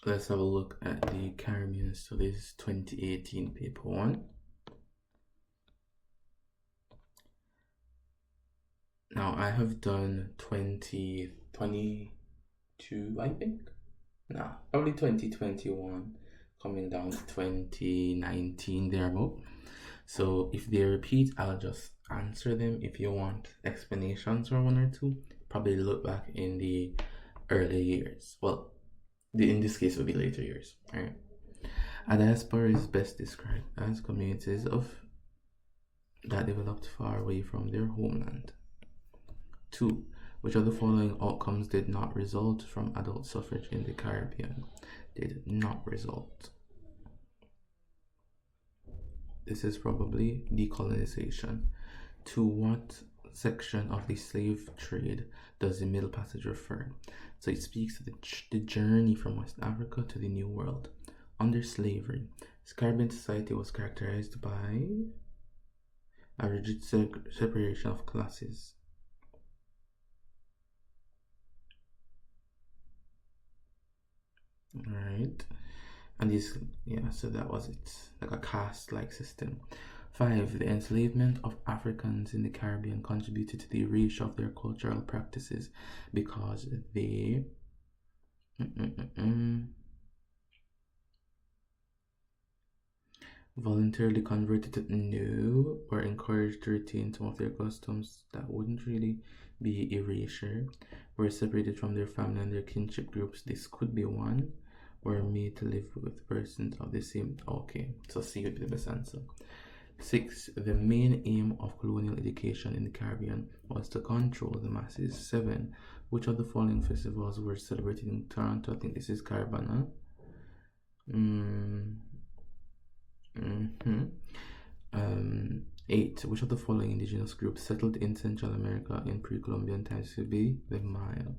let's have a look at the Caribbean Studies 2018 paper 1. Now I have done 2022, I think. No, probably 2021, coming down to 2019 thereabout. So if they repeat, I'll just answer them. If you want explanations for one or two, probably look back in the early years. Well, in this case, it would be later years. All right. A diaspora is best described as communities of that developed far away from their homeland. 2. Which of the following outcomes did not result from adult suffrage in the Caribbean? Did not result. This is probably decolonization. To what section of the slave trade does the Middle Passage refer? So it speaks to the journey from West Africa to the New World. Under slavery, Caribbean society was characterized by a rigid separation of classes. Alright, and this, yeah, so that was it, like a caste-like system. 5. The enslavement of Africans in the Caribbean contributed to the erasure of their cultural practices because they voluntarily converted to new or encouraged to retain some of their customs. That wouldn't really be erasure. Were separated from their family and their kinship groups. This could be one. Were made to live with persons of the same. Okay, so C would be the best answer. 6. The main aim of colonial education in the Caribbean was to control the masses. 7. Which of the following festivals were celebrated in Toronto? I think this is Caribana. 8. Which of the following indigenous groups settled in Central America in pre-Columbian times? This would be the Maya.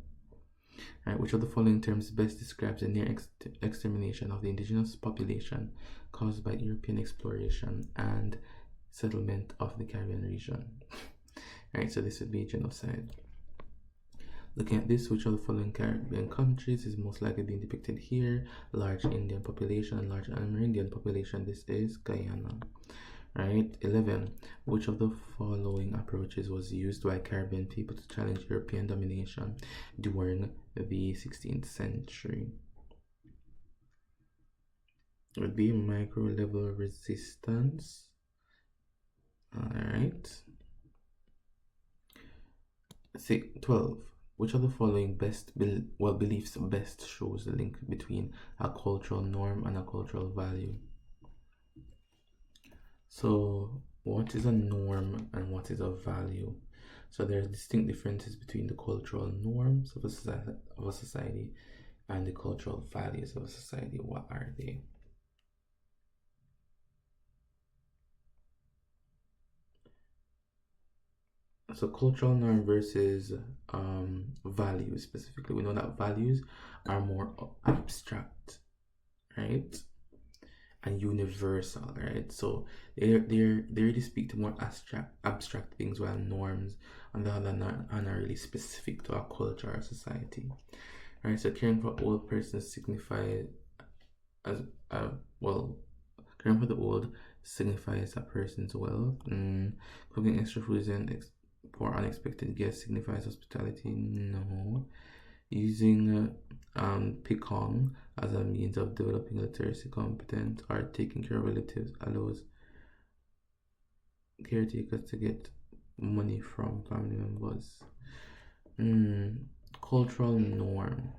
Right, which of the following terms best describes the near extermination of the indigenous population caused by European exploration and settlement of the Caribbean region? Right, so this would be genocide. Looking at this, which of the following Caribbean countries is most likely being depicted here? Large Indian population and large Amerindian population. This is Guyana. Right. 11. Which of the following approaches was used by Caribbean people to challenge European domination during the 16th century? It would be micro level resistance. Alright. 12. Which of the following beliefs best shows the link between a cultural norm and a cultural value? So what is a norm and what is a value? So there are distinct differences between the cultural norms of a society and the cultural values of a society. What are they? So cultural norm versus values specifically. We know that values are more abstract, right? And universal, right? So they really speak to more abstract things, while norms on the other hand are not really specific to our culture or society. Right? So caring for old persons signifies as caring for the old signifies a person's wealth. Cooking extra foods and for unexpected guests signifies hospitality. No. Using Pekong as a means of developing literacy competence or taking care of relatives allows caretakers to get money from family members. Cultural norm.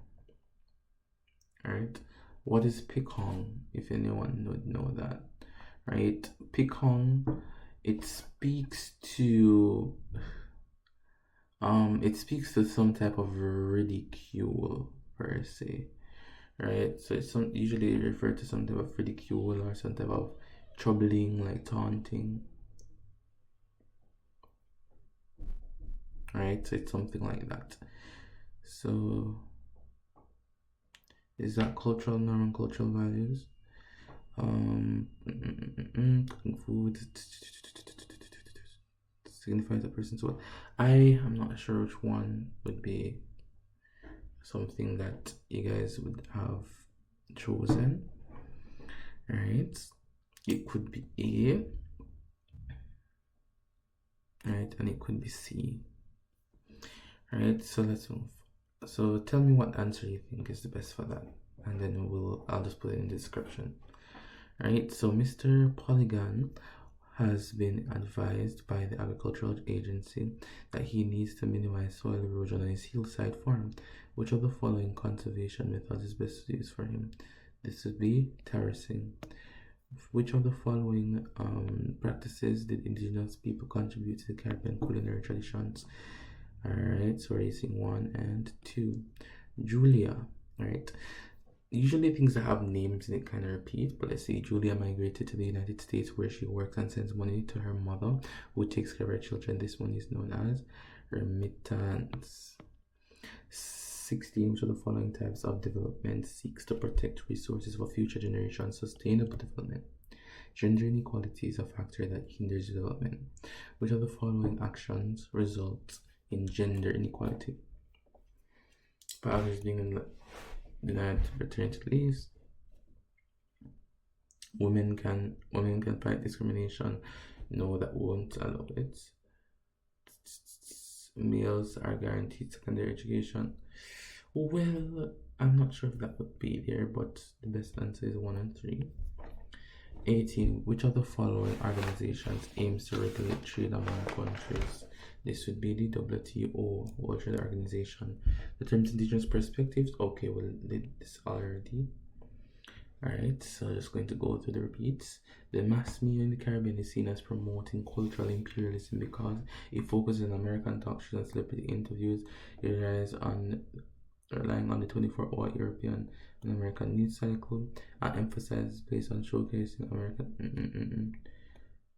Alright, what is Pekong, if anyone would know that? Right, Pekong, it speaks to some type of ridicule per se, right? So it's usually referred to some type of ridicule or some type of troubling, like taunting, right? So it's something like that. So is that cultural norm and cultural values? Cooking food signifies a person's wealth. I am not sure which one would be something that you guys would have chosen, right? It could be A, right? And it could be C, right? So let's move. So tell me what answer you think is the best for that, and then I'll just put it in the description. Right, so Mr. Polygon has been advised by the Agricultural Agency that he needs to minimize soil erosion on his hillside farm. Which of the following conservation methods is best used for him? This would be terracing. Which of the following practices did indigenous people contribute to the Caribbean culinary traditions? Alright, so we're using 1 and 2. Julia, right? Usually things that have names in it kind of repeat, but let's say Julia migrated to the United States where she works and sends money to her mother who takes care of her children. This money is known as remittance. 16. Which of the following types of development seeks to protect resources for future generations? Sustainable development. Gender inequality is a factor that hinders development. Which of the following actions result in gender inequality? Fathers being denied paternity leaves. Women can fight discrimination. No, that won't allow it. Males are guaranteed secondary education. Well, I'm not sure if that would be there, but the best answer is 1 and 3. 18. Which of the following organizations aims to regulate trade among countries? This would be the WTO, World Trade Organization. The terms indigenous perspectives. Okay, we did this already. Alright, so just going to go through the repeats. The mass media in the Caribbean is seen as promoting cultural imperialism because it focuses on American talk shows and celebrity interviews. It relies on relying on the 24-hour European and American news cycle and emphasizes based on showcasing American.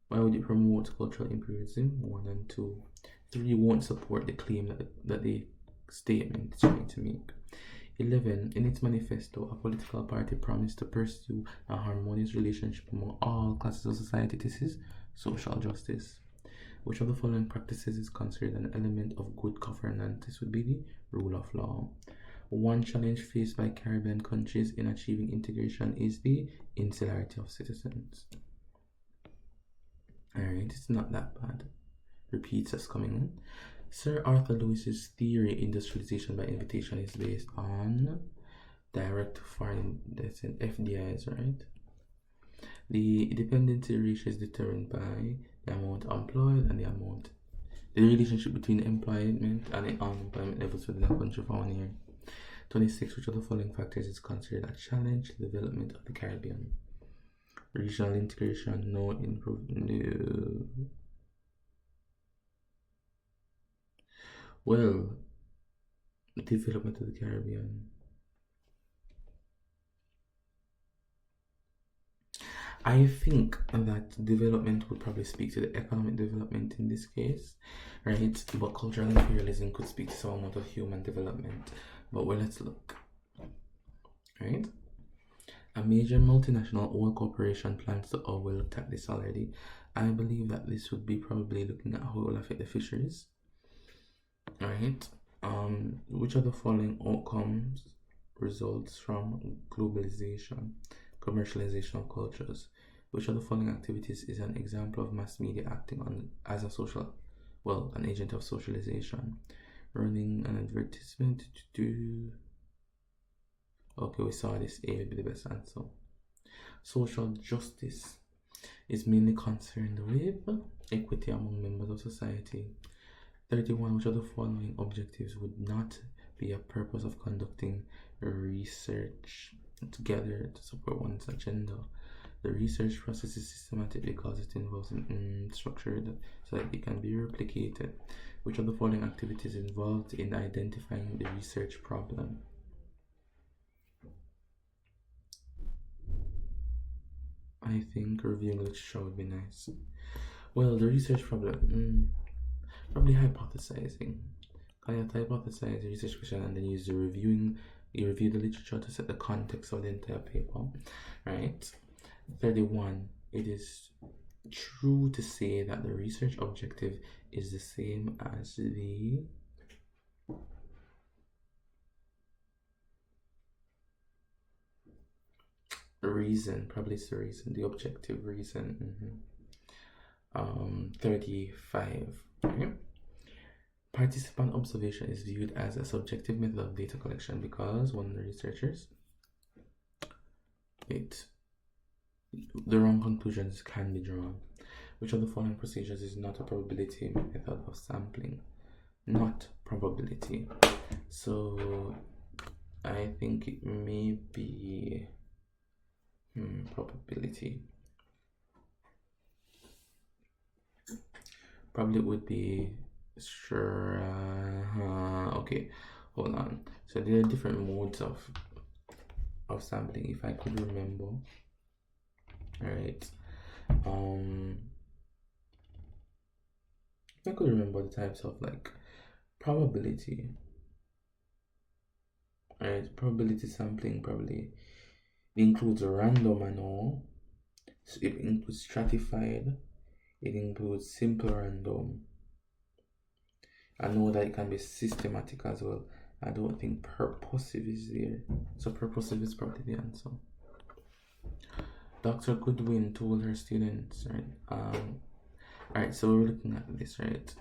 Why would it promote cultural imperialism? 1 and 2. 3 won't support the claim that the statement is trying to make. 11. In its manifesto, a political party promised to pursue a harmonious relationship among all classes of society. This is social justice. Which of the following practices is considered an element of good governance? This would be the rule of law. One challenge faced by Caribbean countries in achieving integration is the insularity of citizens. Alright, it's not that bad. Repeats as coming in. Sir Arthur Lewis's theory, industrialization by invitation, is based on direct foreign, that's an FDIs, right? The dependency ratio is determined by the amount employed and the relationship between employment and the unemployment levels within a country for 1 year. 26. Which of the following factors is considered a challenge to the development of the Caribbean? Regional integration, no improvement. No. Well, development of the Caribbean. I think that development would probably speak to the economic development in this case, right? But cultural imperialism could speak to some amount of human development. But well, let's look, right? A major multinational oil corporation plans to, we looked at this already. I believe that this would be probably looking at how it will affect the fisheries, right? Which of the following outcomes results from globalization, commercialization of cultures? Which of the following activities is an example of mass media acting on as a social, an agent of socialization? Running an advertisement to do. Okay, we saw this. A would be the best answer. Social justice is mainly concerned with equity among members of society. 31. Which of the following objectives would not be a purpose of conducting research together to support one's agenda? The research process is systematic because it involves structured so that it can be replicated. Which of the following activities is involved in identifying the research problem? I think reviewing literature would be nice. Well, the research problem, probably hypothesizing. You have to hypothesize the research question and then you review the literature to set the context of the entire paper, right? 31. It is true to say that the research objective is the same as the reason, probably it's the reason, the objective reason. 35. Okay. Participant observation is viewed as a subjective method of data collection because one of the researchers, the wrong conclusions can be drawn. Which of the following procedures is not a probability method of sampling? Not probability. So I think it may be probability. Probably it would be sure. Okay, hold on. So there are different modes of sampling, if I could remember. Right. If I could remember the types of like probability. Right, probability sampling probably includes random and all. So it includes stratified. It includes simple random. I know that it can be systematic as well. I don't think purposive is there. So purposive is probably the answer. Dr. Goodwin told her students, right? Alright, so we're looking at this, right?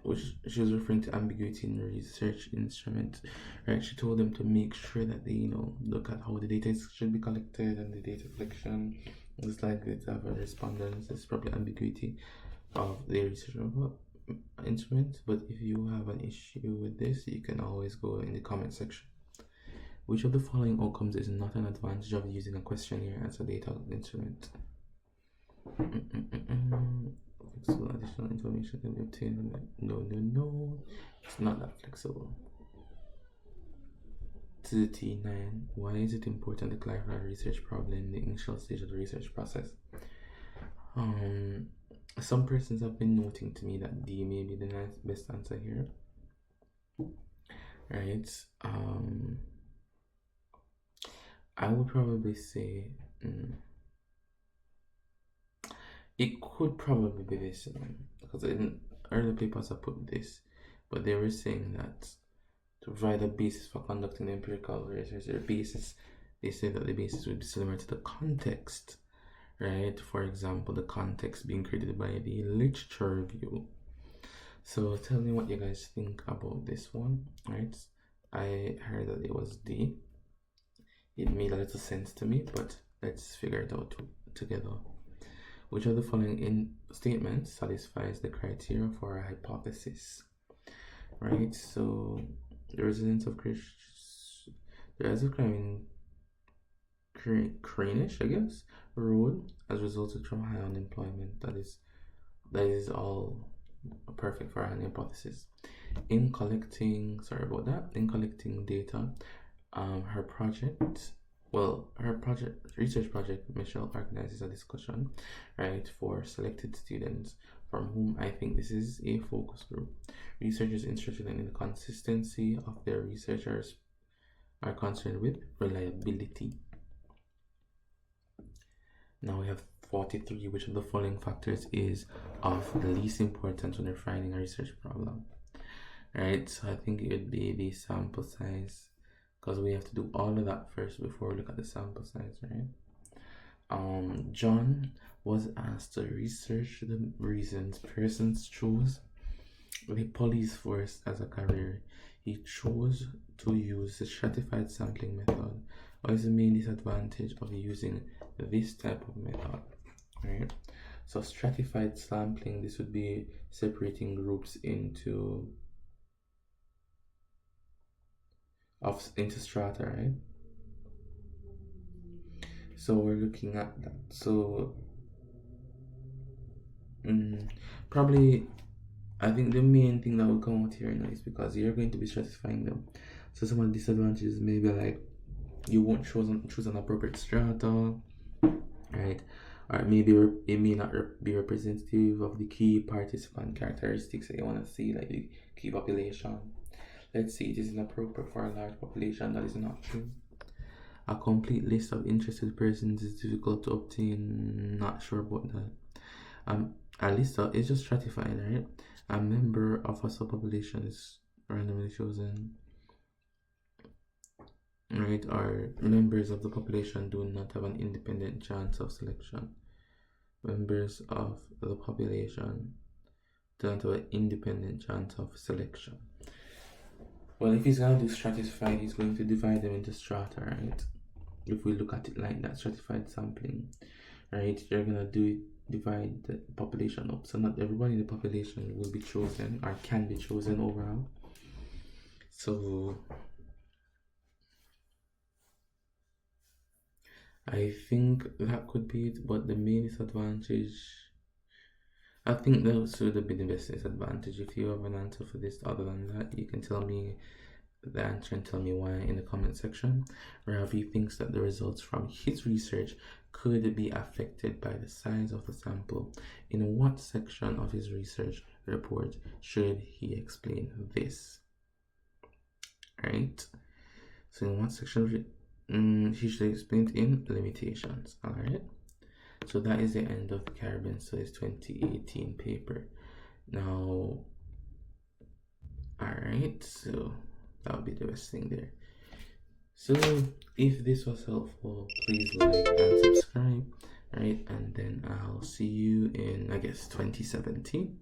Which she was referring to ambiguity in research instrument, right? She told them to make sure that they, look at how the data should be collected and the data collection. It's likely to have a respondents. It's probably ambiguity of the research instrument. But if you have an issue with this, you can always go in the comment section. Which of the following outcomes is not an advantage of using a questionnaire as a data instrument? Flexible additional information can be obtained. No, it's not that flexible. To the T9, why is it important to clarify a research problem in the initial stage of the research process? Some persons have been noting to me that D may be the best answer here. Right. I would probably say it could probably be this because in earlier papers I put this, but they were saying that to provide a basis for conducting empirical research, they say that the basis would be similar to the context, right? For example, the context being created by the literature review. So tell me what you guys think about this one, right? I heard that it was D. It made a little sense to me, but let's figure it out together. Which of the following statements satisfies the criteria for a hypothesis? Right, so the residents of Cranish, I guess, road has resulted from high unemployment. That is all perfect for an hypothesis. In collecting data, her research project, Michelle organizes a discussion, right, for selected students from whom I think this is a focus group. Researchers interested in the consistency of their researchers are concerned with reliability. Now we have 43. Which of the following factors is of the least importance when defining a research problem? Right, so I think it would be the sample size, because we have to do all of that first before we look at the sample size, right? John was asked to research the reasons persons chose the police force as a career. He chose to use the stratified sampling method. What is the main disadvantage of using this type of method? Right? So stratified sampling, this would be separating groups into strata, right? So we're looking at that. So probably I think the main thing that will come out here now is because you're going to be stratifying them. So some of the disadvantages maybe like you won't choose an appropriate strata, right? Or maybe it may not be representative of the key participant characteristics that you want to see, like the key population. Let's see, it is inappropriate for a large population. That is not true. A complete list of interested persons is difficult to obtain. Not sure about that. A list is just stratified, right? A member of a subpopulation is randomly chosen. right, or members of the population do not have an independent chance of selection. Members of the population do not have an independent chance of selection. Well, if he's going to do stratified, he's going to divide them into strata, right? If we look at it like that, stratified sampling, right? You're gonna divide the population up, so not everybody in the population will be chosen or can be chosen overall. So I think that could be it, but the main disadvantage, I think that would be the best disadvantage. If you have an answer for this other than that, you can tell me the answer and tell me why in the comment section. Ravi thinks that the results from his research could be affected by the size of the sample. In what section of his research report should he explain this? Right? So in what section he should explain it in limitations. Alright? So that is the end of the Caribbean Studies 2018 paper. Now, alright, so that would be the best thing there. So if this was helpful, please like and subscribe, right? And then I'll see you in, I guess, 2017.